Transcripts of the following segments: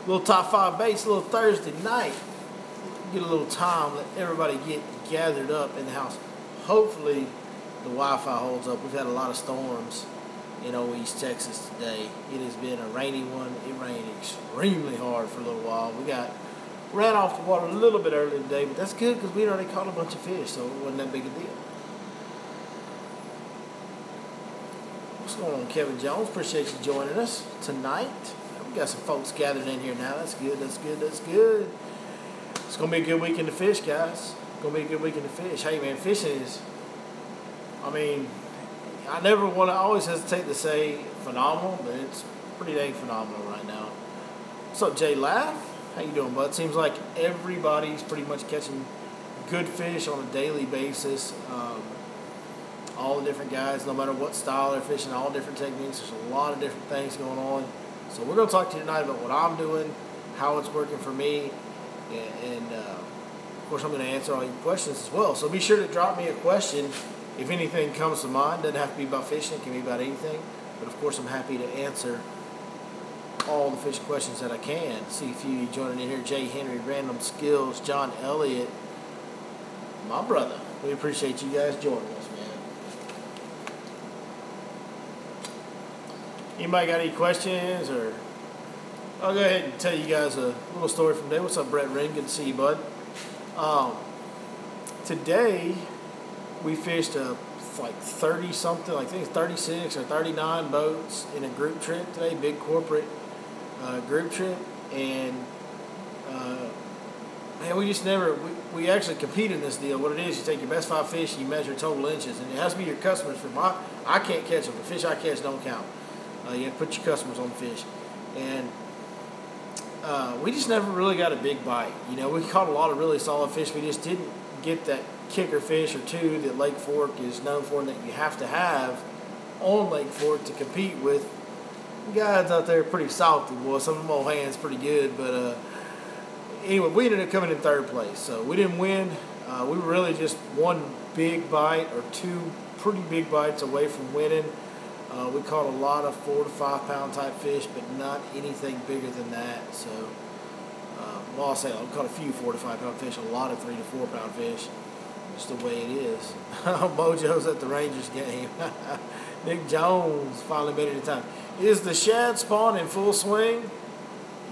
Little top 5 baits, a little Thursday night. Get a little time, let everybody get gathered up in the house. Hopefully the Wi-Fi holds up. We've had a lot of storms in old East Texas today. It has been a rainy one. It rained extremely hard for a little while. We ran off the water a little bit early today, but that's good because we'd already caught a bunch of fish, so it wasn't that big a deal. What's going on, Kevin Jones? Appreciate you joining us tonight. We got some folks gathered in here now. That's good, that's good, that's good. It's going to be a good weekend to fish, guys. It's going to be a good weekend to fish. Hey, man, fishing is, I mean, I always hesitate to say phenomenal, but it's pretty dang phenomenal right now. What's up, Jay Laugh? How you doing, bud? Seems like everybody's pretty much catching good fish on a daily basis. All the different guys, no matter what style they're fishing, all different techniques. There's a lot of different things going on. So we're going to talk to you tonight about what I'm doing, how it's working for me, and of course I'm going to answer all your questions as well. So be sure to drop me a question if anything comes to mind. Doesn't have to be about fishing, it can be about anything. But of course I'm happy to answer all the fishing questions that I can. See a few joining in here. Jay Henry, Random Skills, John Elliott, my brother. We appreciate you guys joining us, man. Anybody got any questions? Or I'll go ahead and tell you guys a little story from today. What's up, Brett Ring? Good to see you, bud. Today we fished like 30 something, I think it's 36 or 39 boats in a group trip today, big corporate group trip, and man, we just never, we actually compete in this deal. What it is, you take your best 5 fish and you measure total inches, and it has to be your customers. I can't catch them. The fish I catch don't count. You have to put your customers on the fish, and we just never really got a big bite. You know, we caught a lot of really solid fish. We just didn't get that kicker fish or two that Lake Fork is known for, and that you have to have on Lake Fork to compete with guys out there. Pretty salty, boy. Some of them old hands pretty good, but anyway, we ended up coming in 3rd place, so we didn't win. We were really just one big bite or 2 pretty big bites away from winning. We caught a lot of 4 to 5 pound type fish, but not anything bigger than that. So, well, I'll say I caught a few 4 to 5 pound fish, a lot of 3 to 4 pound fish. Just the way it is. Mojo's at the Rangers game. Nick Jones finally made it in time. Is the shad spawn in full swing?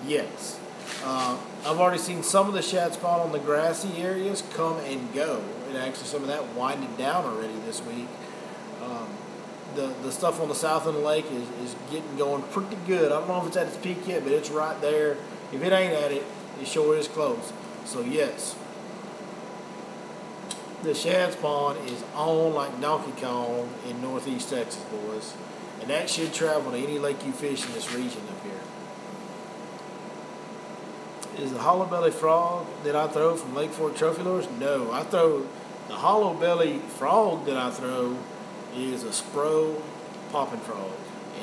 Yes. I've already seen some of the shad spawn on the grassy areas come and go. And actually some of that winded down already this week. The stuff on the south of the lake is getting going pretty good. I don't know if it's at its peak yet, but it's right there. If it ain't at it, it sure is close. So yes, the shad spawn is on like Donkey Kong in northeast Texas, boys. And that should travel to any lake you fish in this region up here. Is the hollow belly frog that I throw from Lake Fork Trophy Lures? No, I throw the hollow belly frog that I throw is a Spro popping frog.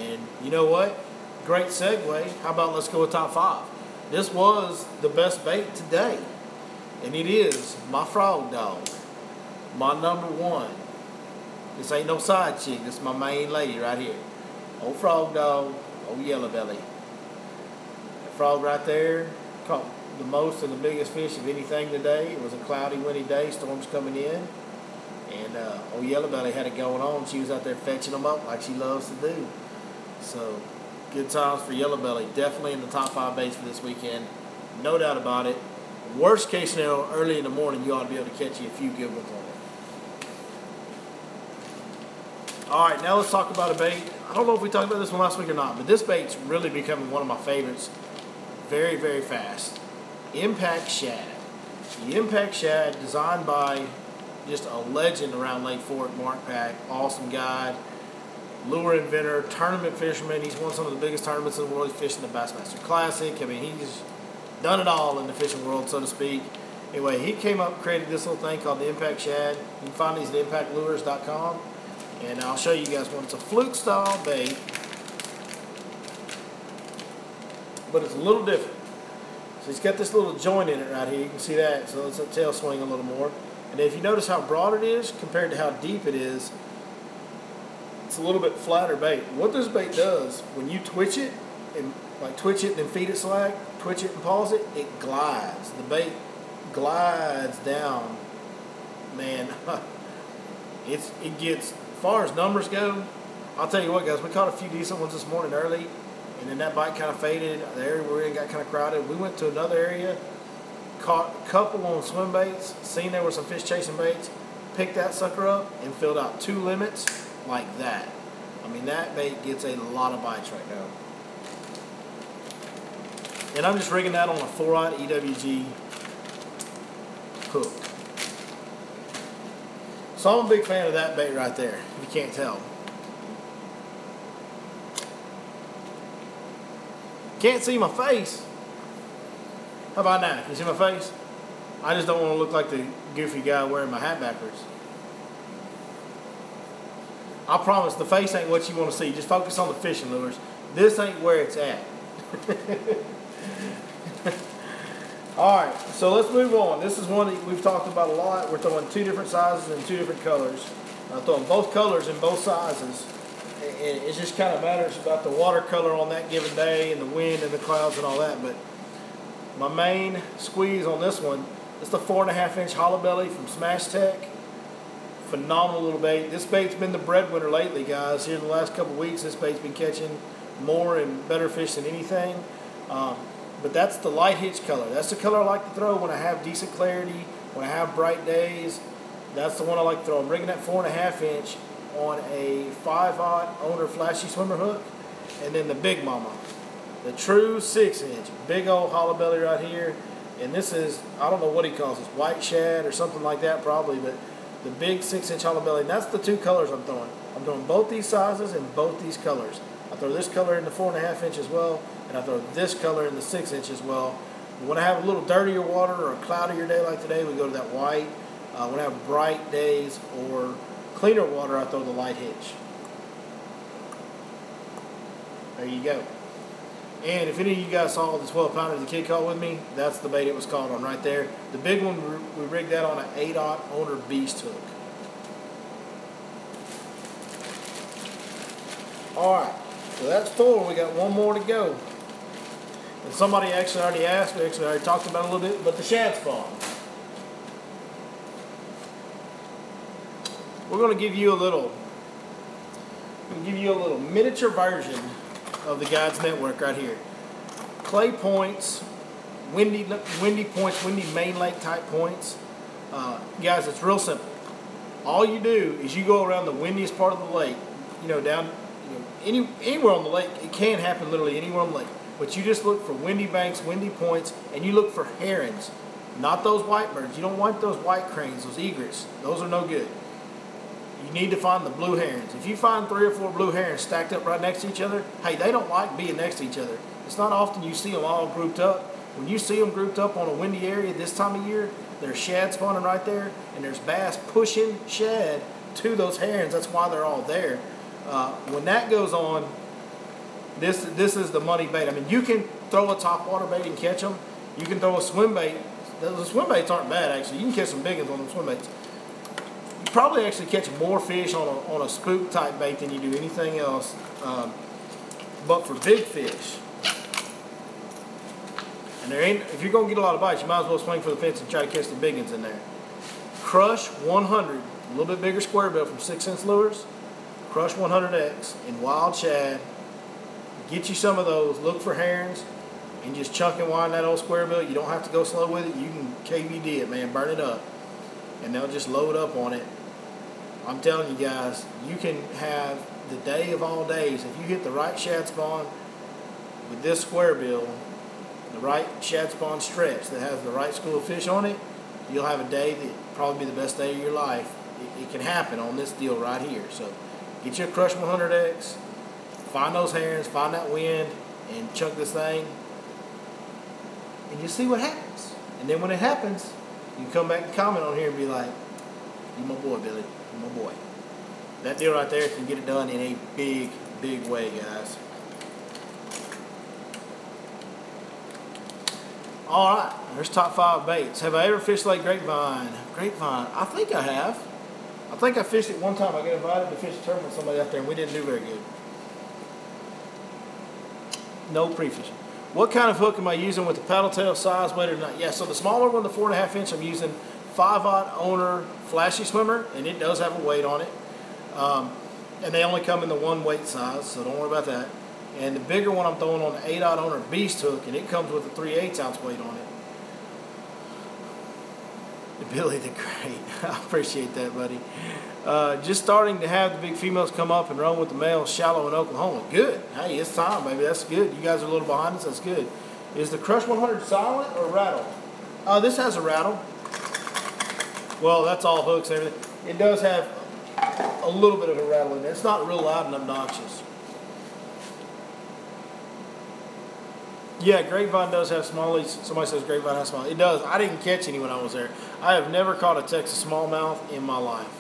And you know what? Great segue. How about let's go with top 5. This was the best bait today. And it is my frog dog. My number 1. This ain't no side chick. This is my main lady right here. Old frog dog, old yellow belly. That frog right there caught the most and the biggest fish of anything today. It was a cloudy, windy day. Storms coming in. And old yellow belly had it going on. She was out there fetching them up like she loves to do. So, good times for yellow belly. Definitely in the top 5 baits for this weekend. No doubt about it. Worst case scenario, early in the morning, you ought to be able to catch you a few good ones on it. All right, now let's talk about a bait. I don't know if we talked about this one last week or not, but this bait's really becoming one of my favorites very, very fast. Impact Shad. The Impact Shad, designed by just a legend around Lake Fork, Mark Pack, awesome guy, lure inventor, tournament fisherman. He's won some of the biggest tournaments in the world. He's fishing the Bassmaster Classic. I mean, he's done it all in the fishing world, so to speak. Anyway, he came up and created this little thing called the Impact Shad. You can find these at impactlures.com. And I'll show you guys one. It's a fluke style bait, but it's a little different. So he's got this little joint in it right here. You can see that. So let's let the tail swing a little more. And if you notice how broad it is compared to how deep it is, it's a little bit flatter bait. What this bait does, when you twitch it and like twitch it and then feed it slack, twitch it and pause it, it glides. The bait glides down. Man, it gets, as far as numbers go, I'll tell you what, guys, we caught a few decent ones this morning early, and then that bite kind of faded. The area we're in got kind of crowded. We went to another area, caught a couple on swim baits, seen there were some fish chasing baits, picked that sucker up and filled out 2 limits like that. I mean, that bait gets a lot of bites right now. And I'm just rigging that on a 4-aught EWG hook. So I'm a big fan of that bait right there, if you can't tell. Can't see my face. How about now? Can you see my face? I just don't want to look like the goofy guy wearing my hat backwards. I promise the face ain't what you want to see. Just focus on the fishing lures. This ain't where it's at. Alright, so let's move on. This is one that we've talked about a lot. We're throwing 2 different sizes and 2 different colors. I'm throwing both colors in both sizes. And it just kind of matters about the watercolor on that given day and the wind and the clouds and all that. But my main squeeze on this one is the 4.5-inch hollow belly from Smash Tech. Phenomenal little bait. This bait's been the breadwinner lately, guys. Here in the last couple of weeks, this bait's been catching more and better fish than anything. But that's the light hitch color. That's the color I like to throw when I have decent clarity, when I have bright days. That's the one I like to throw. I'm rigging that 4.5-inch on a 5-aught owner flashy swimmer hook, and then the Big Mama, the true 6-inch, big old hollow belly right here. And this is, I don't know what he calls this, white shad or something like that probably, but the big 6-inch hollow belly. And that's the 2 colors I'm throwing. I'm throwing both these sizes and both these colors. I throw this color in the 4.5-inch as well, and I throw this color in the 6-inch as well. When I have a little dirtier water or a cloudier day like today, we go to that white. When I have bright days or cleaner water, I throw the light hitch. There you go. And if any of you guys saw the 12-pounder the kid caught with me, that's the bait it was caught on right there. The big one, we rigged that on an 8-aught owner beast hook. Alright, so that's 4. We got 1 more to go. And somebody actually already asked, we actually already talked about it a little bit, but the shad spawn. We're going to give you a little miniature version of the Guides Network right here. Clay points, windy points, windy main lake type points. Guys, it's real simple. All you do is you go around the windiest part of the lake, down, anywhere on the lake. It can happen literally anywhere on the lake. But you just look for windy banks, windy points, and you look for herons, not those white birds. You don't want those white cranes, those egrets. Those are no good. You need to find the blue herons. If you find 3 or 4 blue herons stacked up right next to each other, hey, they don't like being next to each other. It's not often you see them all grouped up. When you see them grouped up on a windy area this time of year, there's shad spawning right there, and there's bass pushing shad to those herons. That's why they're all there. When that goes on, this is the money bait. I mean, you can throw a top water bait and catch them. You can throw a swim bait. The swim baits aren't bad, actually. You can catch some big ones on the swim baits. You probably actually catch more fish on a spook type bait than you do anything else. But for big fish, and if you're gonna get a lot of bites, you might as well swing for the fence and try to catch the big ones in there. Crush 100, a little bit bigger square bill from 6-inch lures. Crush 100X in wild shad. Get you some of those. Look for herons and just chunk and wind that old square bill. You don't have to go slow with it. You can KVD it, man. Burn it up. And they'll just load up on it. I'm telling you guys, you can have the day of all days. If you hit the right shad spawn with this square bill, the right shad spawn stretch that has the right school of fish on it, you'll have a day that will probably be the best day of your life. It can happen on this deal right here. So get your Crush 100X, find those herons, find that wind, and chunk this thing, and you see what happens. And then when it happens, you can come back and comment on here and be like, "You my boy, Billy. You my boy." That deal right there can get it done in a big, big way, guys. All right, there's top 5 baits. Have I ever fished Lake Grapevine? Grapevine, I think I have. I think I fished it one time. I got invited to fish a tournament with somebody out there, and we didn't do very good. No pre-fishing. What kind of hook am I using with the paddle tail, size, weight, or not? Yeah, so the smaller one, the 4.5 inch, I'm using 5/0 owner flashy swimmer, and it does have a weight on it. And they only come in the 1 weight size, so don't worry about that. And the bigger one I'm throwing on the 8/0 owner beast hook, and it comes with a 3/8 ounce weight on it. Billy the Great, I appreciate that, buddy. Just starting to have the big females come up and run with the males shallow in Oklahoma. Good. Hey, it's time, baby. That's good. You guys are a little behind us. That's good. Is the Crush 100 silent or rattle? This has a rattle. Well, that's all hooks and everything. It does have a little bit of a rattle in there. It's not real loud and obnoxious. Yeah, Grapevine does have smallies. Somebody says Grapevine has smallies. It does. I didn't catch any when I was there. I have never caught a Texas smallmouth in my life.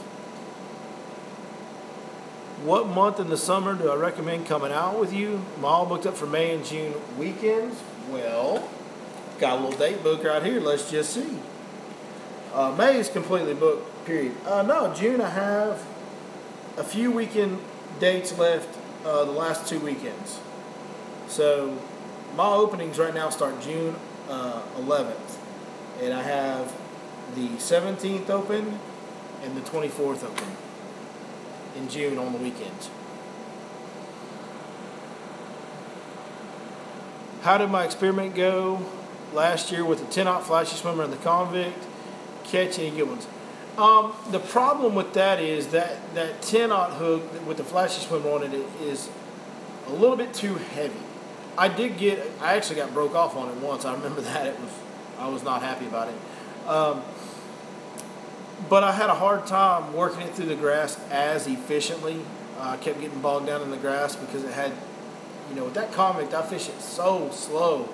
What month in the summer do I recommend coming out with you? I'm all booked up for May and June weekends. Well, got a little date book right here. Let's just see. May is completely booked, period. No, June I have a few weekend dates left the last 2 weekends. So my openings right now start June 11th. And I have the 17th open and the 24th open in June on the weekends. How did my experiment go last year with the 10/0 flashy swimmer and the convict? Catch any good ones? The problem with that is that 10/0 hook with the flashy swimmer on it is a little bit too heavy. I actually got broke off on it once. I remember that. I was not happy about it. But I had a hard time working it through the grass as efficiently. I kept getting bogged down in the grass because it had, with that convict, I fish it so slow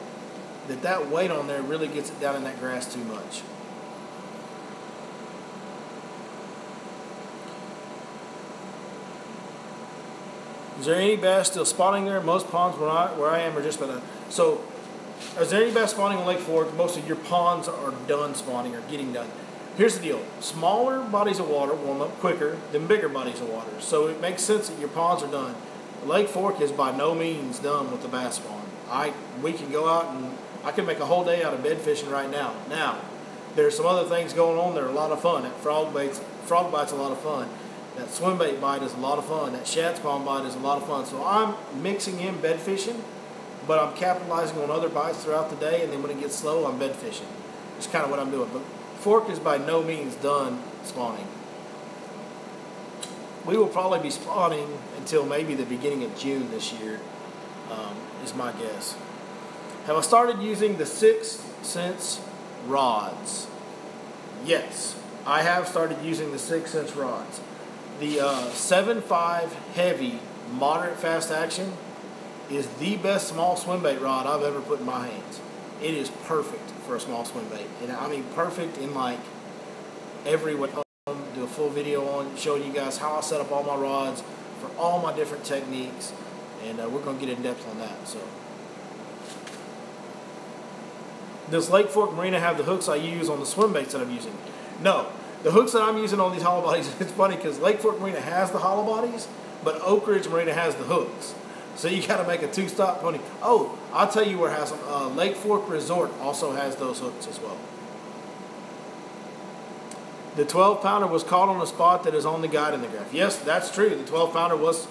that weight on there really gets it down in that grass too much. Is there any bass still spawning there? Most ponds where I am are just about done. So, is there any bass spawning on Lake Fork? Most of your ponds are done spawning or getting done. Here's the deal. Smaller bodies of water warm up quicker than bigger bodies of water. So it makes sense that your ponds are done. Lake Fork is by no means done with the bass spawn. We can go out and I can make a whole day out of bed fishing right now. Now, there's some other things going on that are a lot of fun. That frog bite's a lot of fun. That swimbait bite is a lot of fun. That shad spawn bite is a lot of fun. So I'm mixing in bed fishing, but I'm capitalizing on other bites throughout the day, and then when it gets slow, I'm bed fishing. It's kind of what I'm doing. But Fork is by no means done spawning. We will probably be spawning until maybe the beginning of June this year, is my guess. Have I started using the 6 Sense rods? Yes, I have started using the 6 Sense rods. The 7.5 heavy, moderate fast action is the best small swimbait rod I've ever put in my hands. It is perfect for a small swimbait. And I mean perfect in like every way. Do a full video on showing you guys how I set up all my rods for all my different techniques. And we're going to get in depth on that. So, does Lake Fork Marina have the hooks I use on the swimbaits that I'm using? No. The hooks that I'm using on these hollow bodies, it's funny because Lake Fork Marina has the hollow bodies, but Oak Ridge Marina has the hooks. So you got to make a 2-stop pony. Oh, I'll tell you where it has them. Lake Fork Resort also has those hooks as well. The 12-pounder was caught on a spot that is on the guide in the graph. Yes, that's true. The 12-pounder was.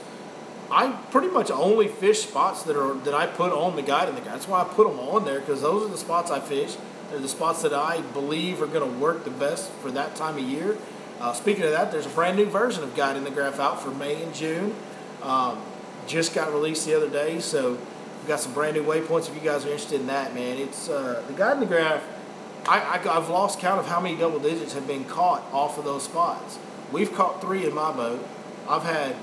I pretty much only fish spots that I put on the guide in the graph. That's why I put them on there, because those are the spots I fish. They're the spots that I believe are going to work the best for that time of year. Speaking of that, there's a brand new version of Guide in the Graph out for May and June. Just got released the other day, so we've got some brand new waypoints if you guys are interested in that, man. It's the Guide in the Graph. I've lost count of how many double digits have been caught off of those spots. We've caught 3 in my boat. I've had,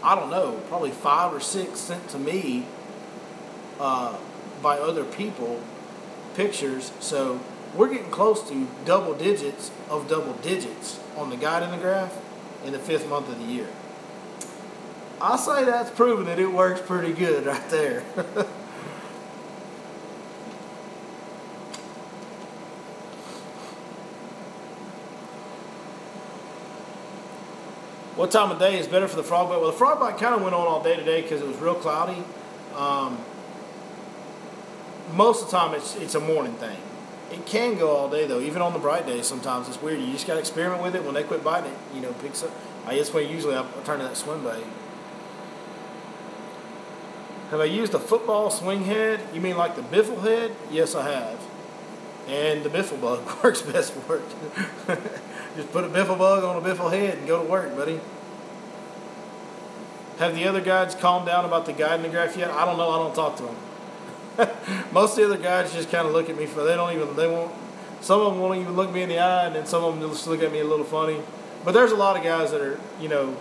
I don't know, probably 5 or 6 sent to me by other people, pictures. So we're getting close to double digits of double digits on the Guide in the Graph in the 5th month of the year. I say that's proving that it works pretty good right there. What time of day is better for the frog bite? Well, the frog bite kind of went on all day today because it was real cloudy. most of the time it's a morning thing. It can go all day though, even on the bright days. Sometimes it's weird. You just gotta experiment with it. When they quit biting it, you know, picks up. That's why usually I turn to that Swimbait. Have I used a football swing head? You mean like the biffle head? Yes, I have. And the biffle bug works best for it. Just put a biffle bug on a biffle head and go to work, buddy. Have the other guides calmed down about the guide and the graph yet? I don't know. I don't talk to them. Most of the other guys just kind of look at me for some of them won't even look me in the eye, and then some of them just look at me a little funny. But there's a lot of guys that are, you know,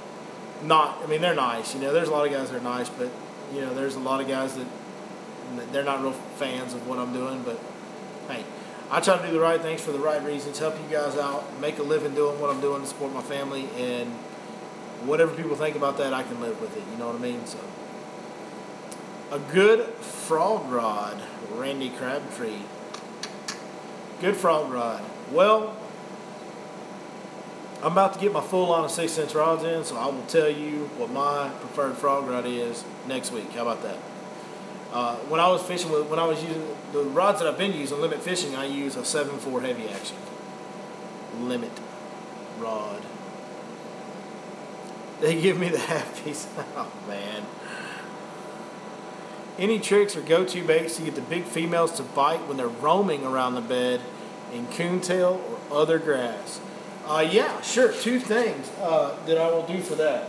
they're nice. You know, there's a lot of guys that are nice, but, you know, there's a lot of guys that they're not real fans of what I'm doing. But, hey, I try to do the right things for the right reasons, help you guys out, make a living doing what I'm doing to support my family, and whatever people think about that, I can live with it. You know what I mean? So, a good frog rod, Randy Crabtree. Good frog rod. Well, I'm about to get my full line of 6-inch rods in, so I will tell you what my preferred frog rod is next week. How about that? When I was using the rods that I've been using, limit fishing, I use a 7.4 heavy action limit rod. They give me the half piece. Oh man. Any tricks or go-to baits to get the big females to bite when they're roaming around the bed in coontail or other grass? Yeah, sure. Two things that I will do for that.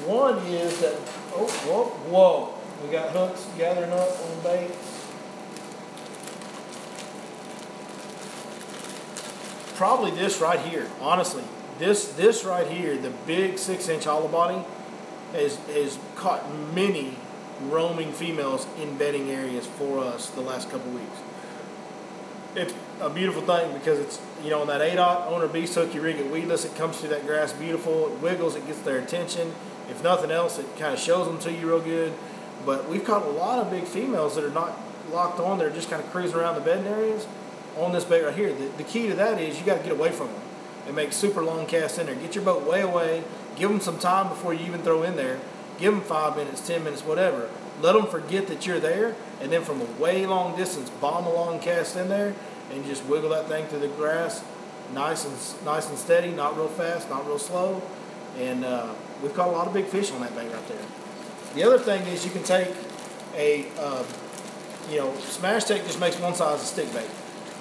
One is that, whoa. We got hooks gathering up on bait. Probably this right here, honestly. This right here, the big 6-inch hollow body, has caught many roaming females in bedding areas for us the last couple weeks. It's a beautiful thing because it's, you know, on that 8/0 owner beast hook, you rig it weedless, it comes through that grass beautiful, it wiggles, it gets their attention. If nothing else, it kind of shows them to you real good. But we've caught a lot of big females that are not locked on, they're just kind of cruising around the bedding areas on this bait right here. The key to that is you got to get away from them and make super long casts in there. Get your boat way away, give them some time before you even throw in there. Give them 5 minutes, 10 minutes, whatever. Let them forget that you're there, and then from a way long distance, bomb a long cast in there, and just wiggle that thing through the grass, nice and steady, not real fast, not real slow. And we've caught a lot of big fish on that bait right there. The other thing is you can take a, smash take just makes one size of stick bait.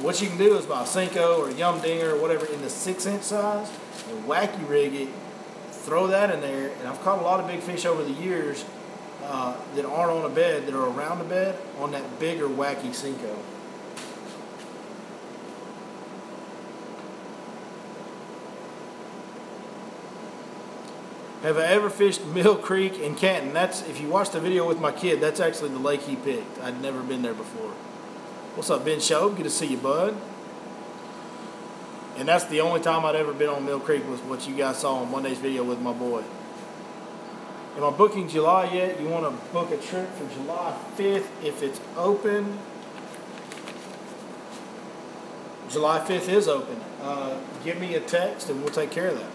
What you can do is buy a Cinco or a Yum Dinger or whatever in the 6-inch size, and wacky rig it, throw that in there, and I've caught a lot of big fish over the years that aren't on a bed, that are around the bed, on that bigger wacky Cinco. Have I ever fished Mill Creek in Canton? That's, if you watch the video with my kid, that's actually the lake he picked. I'd never been there before. What's up, Ben Show? Good to see you, bud. And that's the only time I'd ever been on Mill Creek, was what you guys saw on Monday's video with my boy. Am I booking July yet? You want to book a trip for July 5th if it's open? July 5th is open. Give me a text and we'll take care of that.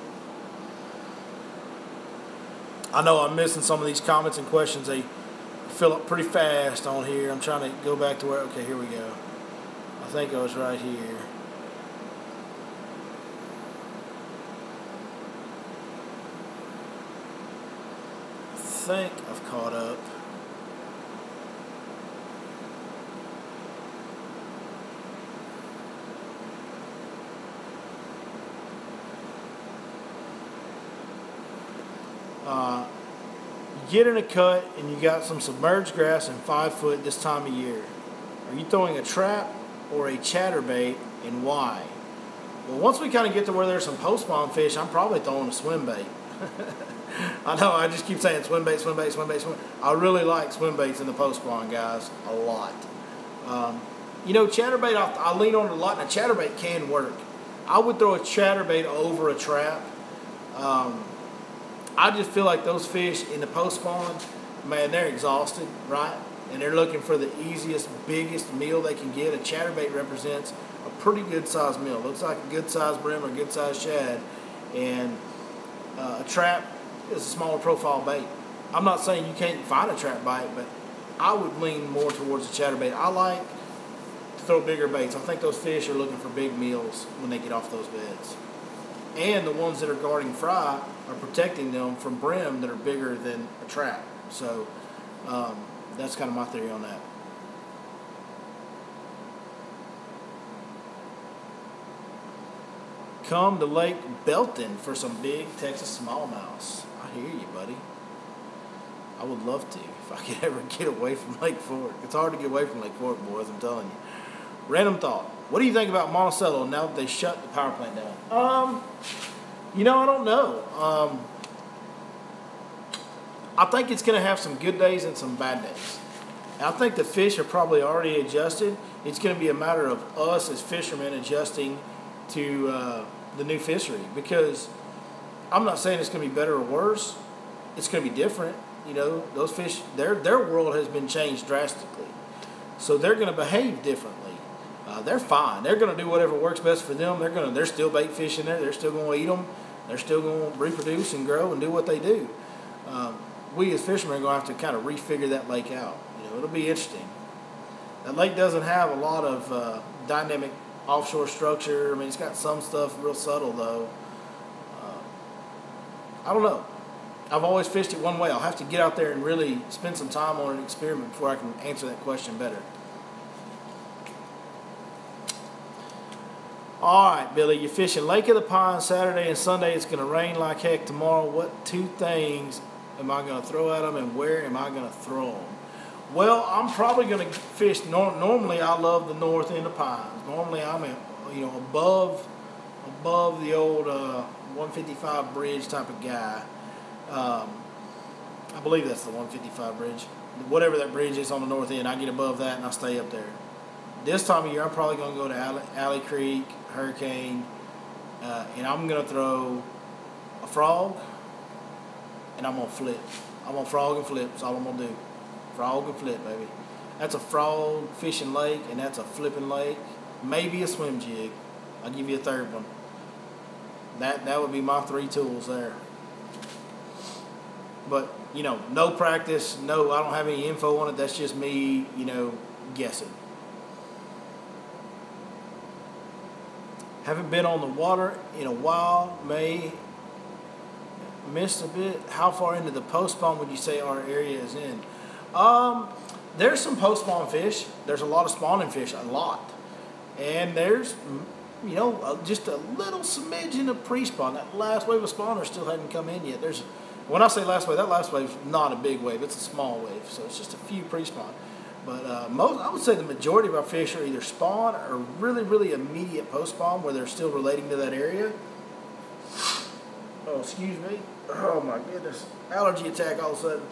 I know I'm missing some of these comments and questions. They fill up pretty fast on here. I'm trying to go back to where, okay, here we go. I think I was right here. I think I've caught up. Get in a cut and you got some submerged grass and 5 foot this time of year. Are you throwing a trap or a chatterbait, and why? Well, once we kind of get to where there's some post spawn fish, I'm probably throwing a swim bait. I know, I just keep saying swim bait, swim bait, swim bait, swim. I really like swim baits in the post spawn, guys, a lot. Chatterbait, I lean on it a lot, and a chatterbait can work. I would throw a chatterbait over a trap. I just feel like those fish in the post spawn, man, they're exhausted, right? And they're looking for the easiest, biggest meal they can get. A chatterbait represents a pretty good sized meal. Looks like a good sized brim or good sized shad. And a trap is a smaller profile bait. I'm not saying you can't find a trap bite, but I would lean more towards the chatterbait. I like to throw bigger baits. I think those fish are looking for big meals when they get off those beds. And the ones that are guarding fry are protecting them from brim that are bigger than a trap. So that's kind of my theory on that. Come to Lake Belton for some big Texas smallmouth. I hear you, buddy. I would love to if I could ever get away from Lake Fork. It's hard to get away from Lake Fork, boys, I'm telling you. Random thought. What do you think about Monticello now that they shut the power plant down? You know, I don't know. I think it's going to have some good days and some bad days. I think the fish are probably already adjusted. It's going to be a matter of us as fishermen adjusting to the new fishery, because I'm not saying it's going to be better or worse. It's going to be different. You know, those fish, their world has been changed drastically, so they're going to behave differently. They're fine. They're going to do whatever works best for them. They're still bait fishing there. They're still going to eat them. They're still going to reproduce and grow and do what they do. We as fishermen are going to have to kind of refigure that lake out. You know, it'll be interesting. That lake doesn't have a lot of dynamic offshore structure. I mean, it's got some stuff real subtle though. I don't know. I've always fished it one way. I'll have to get out there and really spend some time on an experiment before I can answer that question better. All right, Billy, you're fishing Lake of the Pines Saturday and Sunday. It's going to rain like heck tomorrow. What two things am I going to throw at them, and where am I going to throw them? Well, I'm probably going to fish. Normally, I love the north end of Pines. Normally, I'm above the old 155 bridge type of guy. I believe that's the 155 bridge. Whatever that bridge is on the north end, I get above that and I stay up there. This time of year, I'm probably going to go to Alley Creek, Hurricane, and I'm going to throw a frog, and I'm going to flip. I'm going to frog and flip. That's all I'm going to do. Frog and flip, baby. That's a frog fishing lake, and that's a flipping lake. Maybe a swim jig. I'll give you a third one. That would be my three tools there. But, you know, no practice. No, I don't have any info on it. That's just me, you know, guessing. Haven't been on the water in a while. Missed a bit. How far into the post spawn would you say our area is in? There's some post spawn fish. There's a lot of spawning fish, a lot. And there's, you know, just a little smidgen of pre-spawn. That last wave of spawners still hadn't come in yet. When I say last wave, that last wave is not a big wave. It's a small wave, so it's just a few pre-spawn. But I would say the majority of our fish are either spawn or really, really immediate post-spawn where they're still relating to that area. Oh, excuse me. Oh, my goodness. Allergy attack all of a sudden.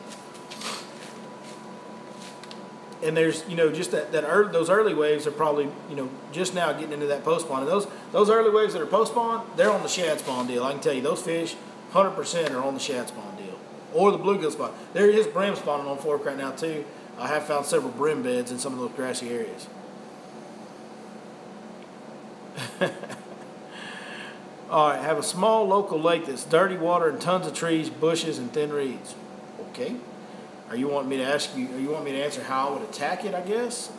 And there's, you know, just those early waves are probably, you know, just now getting into that post-spawn. And those early waves that are post-spawn, they're on the shad spawn deal. I can tell you, those fish, 100% are on the shad spawn deal. Or the bluegill spawn. There is brim spawning on Fork right now, too. I have found several brim beds in some of those grassy areas. All right, have a small local lake that's dirty water and tons of trees, bushes, and thin reeds. Okay. Are you wanting me to answer how I would attack it, I guess?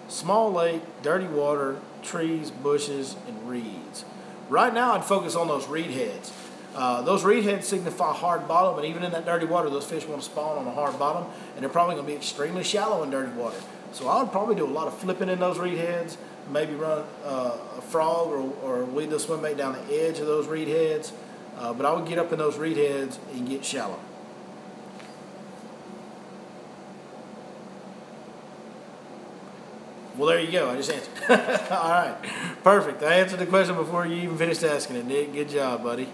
Small lake, dirty water, trees, bushes, and reeds. Right now, I'd focus on those reed heads. Those reed heads signify hard bottom, and even in that dirty water, those fish want to spawn on a hard bottom, and they're probably going to be extremely shallow in dirty water. So I would probably do a lot of flipping in those reed heads, maybe run a frog or lead the swim bait down the edge of those reed heads, but I would get up in those reed heads and get shallow. Well, there you go. I just answered. All right. Perfect. I answered the question before you even finished asking it, Nick. Good job, buddy.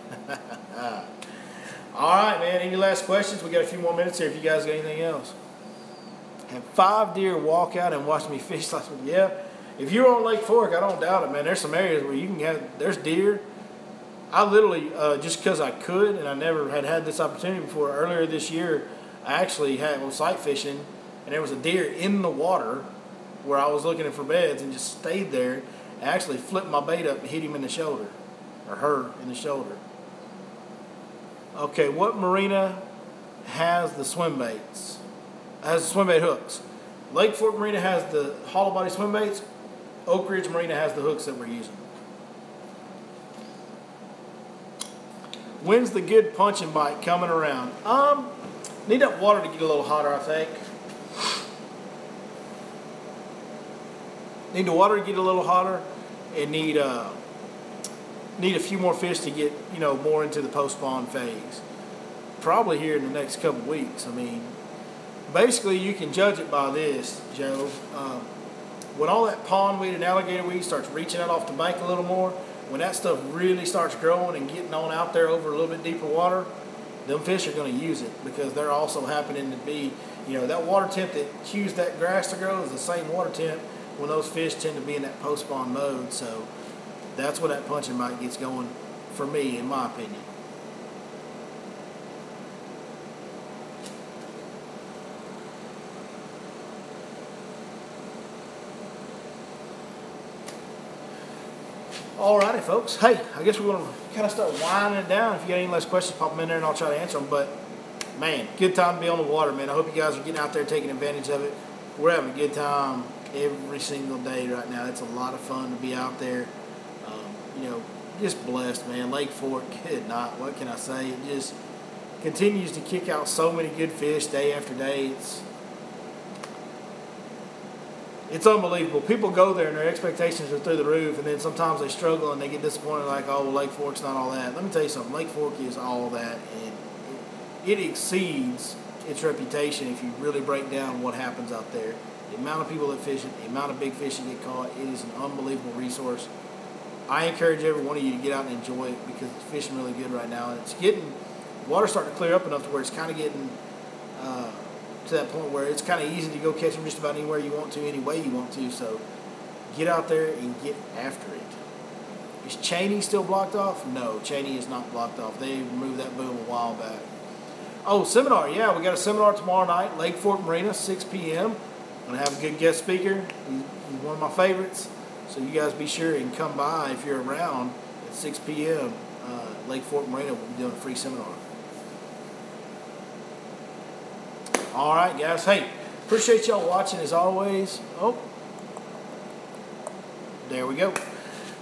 All right, man. Any last questions? We got a few more minutes here if you guys got anything else. Had 5 deer walk out and watch me fish last week. Yeah. If you're on Lake Fork, I don't doubt it, man. There's some areas where you can there's deer. I literally, just because I could, and I never had this opportunity before, earlier this year, I actually was sight fishing, and there was a deer in the water where I was looking for beds and just stayed there and actually flipped my bait up and hit him in the shoulder, or her in the shoulder. Okay, what marina has the swim baits? has the swim bait hooks. Lake Fork Marina has the hollow body swim baits. Oak Ridge Marina has the hooks that we're using. When's the good punch and bite coming around? Need that water to get a little hotter, I think. Need the water to get a little hotter, and need a few more fish to get, you know, more into the post-spawn phase. Probably here in the next couple weeks. I mean, basically you can judge it by this, Joe. When all that pondweed and alligator weed starts reaching out off the bank a little more, when that stuff really starts growing and getting on out there over a little bit deeper water, them fish are going to use it, because they're also happening to be, you know, that water temp that cues that grass to grow is the same water temp when those fish tend to be in that post-spawn mode. So that's where that punch and bite gets going for me, in my opinion. Alrighty, folks. Hey, I guess we're going to kind of start winding it down. If you got any less questions, pop them in there and I'll try to answer them. But, man, good time to be on the water, man. I hope you guys are getting out there taking advantage of it. We're having a good time every single day right now. It's a lot of fun to be out there. You know, just blessed, man. Lake Fork, good night. What can I say? It just continues to kick out so many good fish day after day. It's unbelievable. People go there and their expectations are through the roof, and then sometimes they struggle and they get disappointed, like, oh, well, Lake Fork's not all that. Let me tell you something. Lake Fork is all that, and it exceeds its reputation if you really break down what happens out there. The amount of people that fish it, the amount of big fish that get caught, it is an unbelievable resource. I encourage every one of you to get out and enjoy it, because it's fishing really good right now, and it's getting, water's starting to clear up enough to where it's kind of getting to that point where it's kind of easy to go catch them just about anywhere you want to, any way you want to. So get out there and get after it. Is Cheney still blocked off? No, Cheney is not blocked off. They removed that boom a while back. Oh, seminar. Yeah, we got a seminar tomorrow night, Lake Fork Marina, 6 p.m. Going to have a good guest speaker. He's one of my favorites. So you guys be sure and come by if you're around at 6 p.m. Lake Fork Marina will be doing a free seminar. All right, guys. Hey, appreciate y'all watching as always. Oh, there we go.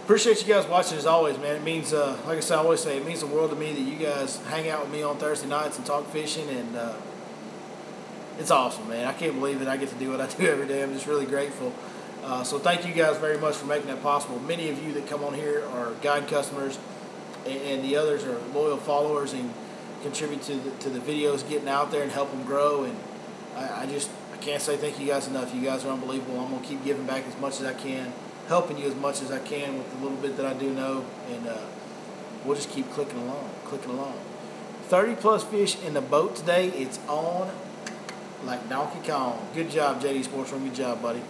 Appreciate you guys watching as always, man. It means, like I said, I always say, it means the world to me that you guys hang out with me on Thursday nights and talk fishing, and it's awesome, man. I can't believe that I get to do what I do every day. I'm just really grateful. So thank you guys very much for making that possible. Many of you that come on here are guide customers, and the others are loyal followers and contribute to the videos getting out there and help them grow. And I can't say thank you guys enough. You guys are unbelievable. I'm going to keep giving back as much as I can, helping you as much as I can with the little bit that I do know, and we'll just keep clicking along. 30 plus fish in the boat today. It's on like Donkey Kong. Good job, JD Sports Room. Good job, buddy.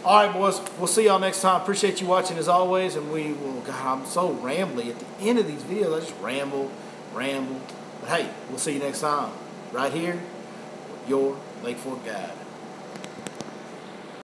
All right, boys. We'll see y'all next time. Appreciate you watching as always, and we will. God, I'm so rambly at the end of these videos. I just ramble. But hey, we'll see you next time right here with your Lake Fork Guide.